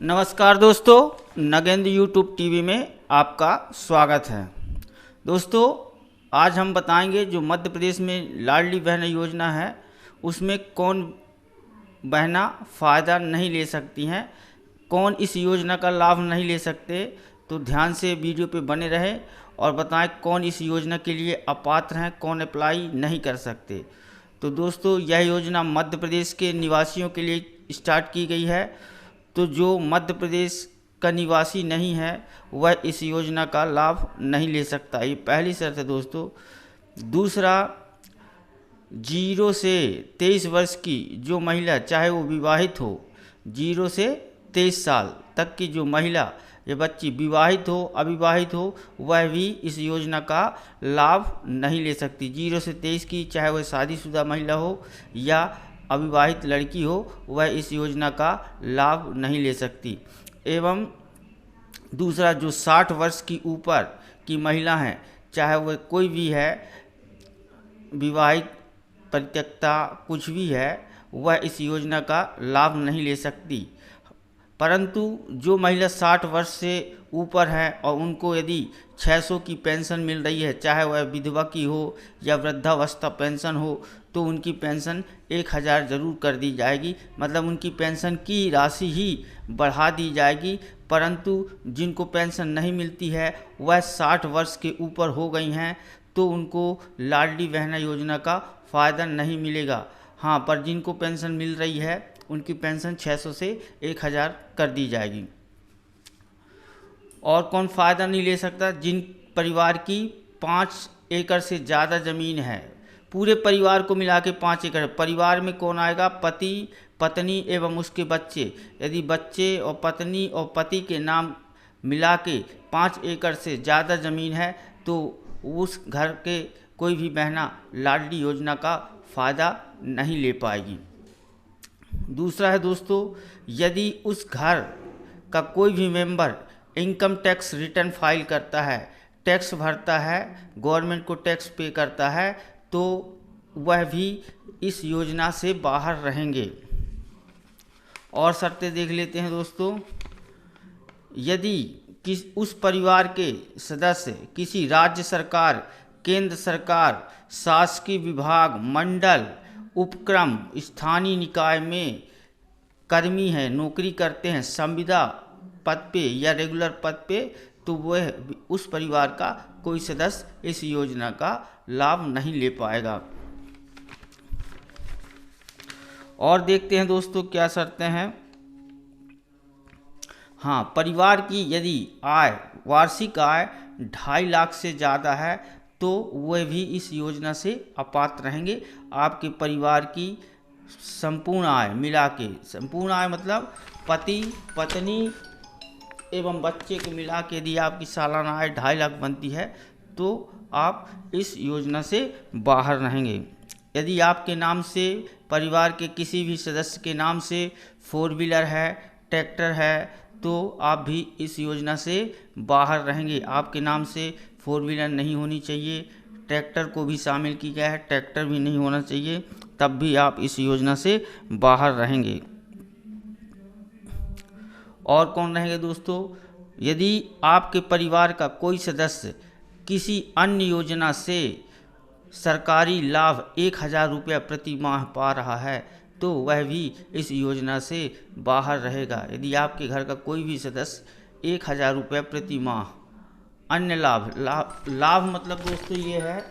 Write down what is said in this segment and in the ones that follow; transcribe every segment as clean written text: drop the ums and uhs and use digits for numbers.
नमस्कार दोस्तों, Nagendra YouTube TV में आपका स्वागत है। दोस्तों, आज हम बताएंगे जो मध्य प्रदेश में लाडली बहन योजना है उसमें कौन बहना फ़ायदा नहीं ले सकती हैं, कौन इस योजना का लाभ नहीं ले सकते। तो ध्यान से वीडियो पे बने रहें और बताएं कौन इस योजना के लिए अपात्र हैं, कौन अप्लाई नहीं कर सकते। तो दोस्तों, यह योजना मध्य प्रदेश के निवासियों के लिए स्टार्ट की गई है। तो जो मध्य प्रदेश का निवासी नहीं है वह इस योजना का लाभ नहीं ले सकता, ये पहली शर्त है दोस्तों। दूसरा, 0 से 23 वर्ष की जो महिला, चाहे वो विवाहित हो, 0 से 23 साल तक की जो महिला या बच्ची विवाहित हो अविवाहित हो, वह भी इस योजना का लाभ नहीं ले सकती। 0 से 23 की, चाहे वह शादीशुदा महिला हो या अविवाहित लड़की हो, वह इस योजना का लाभ नहीं ले सकती। एवं दूसरा, जो 60 वर्ष की ऊपर की महिला हैं, चाहे वह कोई भी है, विवाहित, परित्यक्ता, कुछ भी है, वह इस योजना का लाभ नहीं ले सकती। परंतु जो महिला 60 वर्ष से ऊपर है और उनको यदि 600 की पेंशन मिल रही है, चाहे वह विधवा की हो या वृद्धावस्था पेंशन हो, तो उनकी पेंशन 1000 ज़रूर कर दी जाएगी। मतलब उनकी पेंशन की राशि ही बढ़ा दी जाएगी। परंतु जिनको पेंशन नहीं मिलती है वह 60 वर्ष के ऊपर हो गई हैं, तो उनको लाडली बहना योजना का फ़ायदा नहीं मिलेगा। हाँ, पर जिनको पेंशन मिल रही है उनकी पेंशन 600 से 1000 कर दी जाएगी। और कौन फ़ायदा नहीं ले सकता? जिन परिवार की 5 एकड़ से ज़्यादा ज़मीन है, पूरे परिवार को मिला के 5 एकड़। परिवार में कौन आएगा? पति, पत्नी एवं उसके बच्चे। यदि बच्चे और पत्नी और पति के नाम मिला के 5 एकड़ से ज़्यादा ज़मीन है तो उस घर के कोई भी बहना लाडली योजना का फ़ायदा नहीं ले पाएगी। दूसरा है दोस्तों, यदि उस घर का कोई भी member income tax return file करता है, टैक्स भरता है, गवर्नमेंट को टैक्स पे करता है, तो वह भी इस योजना से बाहर रहेंगे। और शर्तें देख लेते हैं दोस्तों। यदि उस परिवार के सदस्य किसी राज्य सरकार, केंद्र सरकार, शासकीय विभाग, मंडल, उपक्रम, स्थानीय निकाय में कर्मी हैं, नौकरी करते हैं, संविदा पद पे या रेगुलर पद पे, तो वह उस परिवार का कोई सदस्य इस योजना का लाभ नहीं ले पाएगा। और देखते हैं दोस्तों क्या शर्तें हैं। हाँ, परिवार की यदि आय, वार्षिक आय 2.5 लाख से ज़्यादा है तो वह भी इस योजना से अपात्र रहेंगे। आपके परिवार की संपूर्ण आय मिला के, संपूर्ण आय मतलब पति, पत्नी एवं बच्चे को मिला के यदि आपकी सालाना आय 2.5 लाख बनती है तो आप इस योजना से बाहर रहेंगे। यदि आपके नाम से, परिवार के किसी भी सदस्य के नाम से 4 व्हीलर है, ट्रैक्टर है, तो आप भी इस योजना से बाहर रहेंगे। आपके नाम से 4 व्हीलर नहीं होनी चाहिए, ट्रैक्टर को भी शामिल किया गया है, ट्रैक्टर भी नहीं होना चाहिए, तब भी आप इस योजना से बाहर रहेंगे। और कौन रहेंगे दोस्तों? यदि आपके परिवार का कोई सदस्य किसी अन्य योजना से सरकारी लाभ 1000 रुपया प्रति माह पा रहा है तो वह भी इस योजना से बाहर रहेगा। यदि आपके घर का कोई भी सदस्य 1000 रुपया प्रति माह अन्य लाभ मतलब दोस्तों ये है,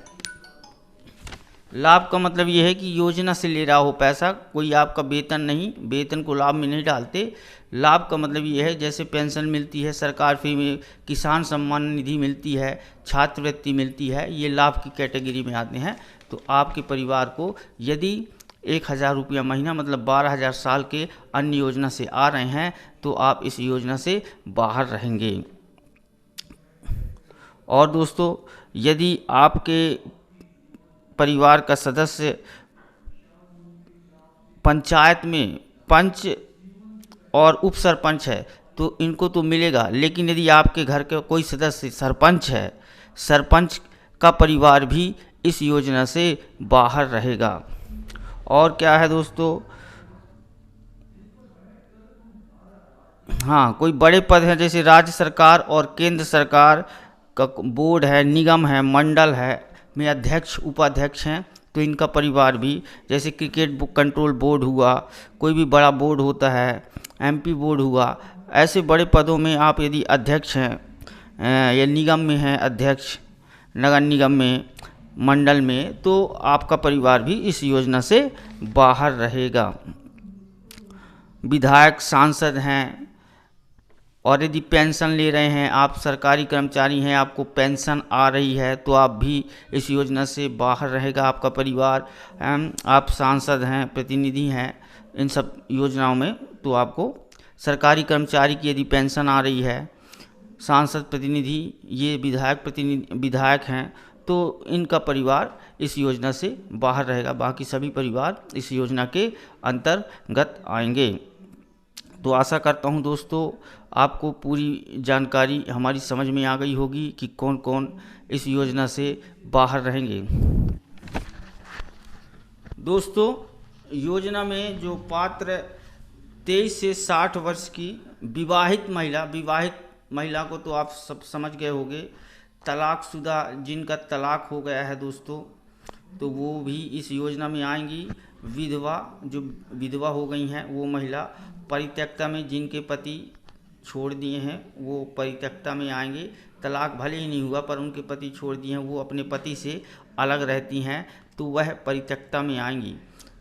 लाभ का मतलब ये है कि योजना से ले रहा हो पैसा, कोई आपका वेतन नहीं, वेतन को लाभ में नहीं डालते। लाभ का मतलब ये है जैसे पेंशन मिलती है, सरकार फ्री में, किसान सम्मान निधि मिलती है, छात्रवृत्ति मिलती है, ये लाभ की कैटेगरी में आते हैं। तो आपके परिवार को यदि 1000 रुपया महीना मतलब 12,000 साल के अन्य योजना से आ रहे हैं तो आप इस योजना से बाहर रहेंगे। और दोस्तों, यदि आपके परिवार का सदस्य पंचायत में पंच और उप सरपंच है तो इनको तो मिलेगा, लेकिन यदि आपके घर का कोई सदस्य सरपंच है, सरपंच का परिवार भी इस योजना से बाहर रहेगा। और क्या है दोस्तों? हाँ, कोई बड़े पद हैं जैसे राज्य सरकार और केंद्र सरकार का बोर्ड है, निगम है, मंडल है में अध्यक्ष उपाध्यक्ष हैं, तो इनका परिवार भी, जैसे क्रिकेट कंट्रोल बोर्ड हुआ, कोई भी बड़ा बोर्ड होता है, एमपी बोर्ड हुआ, ऐसे बड़े पदों में आप यदि अध्यक्ष हैं या निगम में हैं अध्यक्ष, नगर निगम में, मंडल में, तो आपका परिवार भी इस योजना से बाहर रहेगा। विधायक, सांसद हैं और यदि पेंशन ले रहे हैं, आप सरकारी कर्मचारी हैं, आपको पेंशन आ रही है, तो आप भी इस योजना से बाहर रहेगा आपका परिवार। आप सांसद हैं, प्रतिनिधि हैं इन सब योजनाओं में, तो आपको सरकारी कर्मचारी की यदि पेंशन आ रही है, सांसद, प्रतिनिधि, ये विधायक हैं, तो इनका परिवार इस योजना से बाहर रहेगा। बाकी सभी परिवार इस योजना के अंतर्गत आएंगे। तो आशा करता हूं दोस्तों आपको पूरी जानकारी हमारी समझ में आ गई होगी कि कौन कौन इस योजना से बाहर रहेंगे। दोस्तों, योजना में जो पात्र 23 से 60 वर्ष की विवाहित महिला को तो आप सब समझ गए होंगे, तलाकशुदा जिनका तलाक हो गया है दोस्तों, तो वो भी इस योजना में आएंगी। जो विधवा हो गई हैं वो महिला, परित्यक्ता में जिनके पति छोड़ दिए हैं वो परित्यक्ता में आएंगे। तलाक भले ही नहीं हुआ पर उनके पति छोड़ दिए हैं, वो अपने पति से अलग रहती हैं, तो वह परित्यक्ता में आएंगी।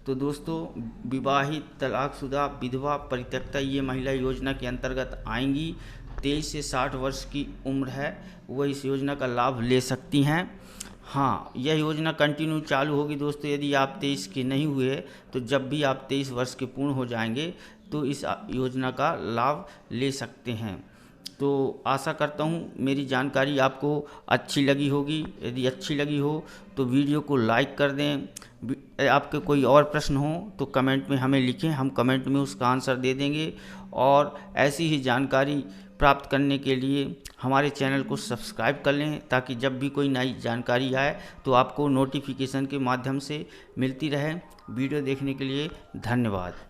तो दोस्तों, विवाहित, तलाकशुदा, विधवा, परित्यक्ता ये महिला योजना के अंतर्गत आएंगी। 23 से 60 वर्ष की उम्र है, वह इस योजना का लाभ ले सकती हैं। हाँ, यह योजना कंटिन्यू चालू होगी दोस्तों। यदि आप 23 के नहीं हुए तो जब भी आप 23 वर्ष के पूर्ण हो जाएंगे तो इस योजना का लाभ ले सकते हैं। तो आशा करता हूँ मेरी जानकारी आपको अच्छी लगी होगी। यदि अच्छी लगी हो तो वीडियो को लाइक कर दें। आपके कोई और प्रश्न हो तो कमेंट में हमें लिखें, हम कमेंट में उसका आंसर दे देंगे। और ऐसी ही जानकारी प्राप्त करने के लिए हमारे चैनल को सब्सक्राइब कर लें, ताकि जब भी कोई नई जानकारी आए तो आपको नोटिफिकेशन के माध्यम से मिलती रहे। वीडियो देखने के लिए धन्यवाद।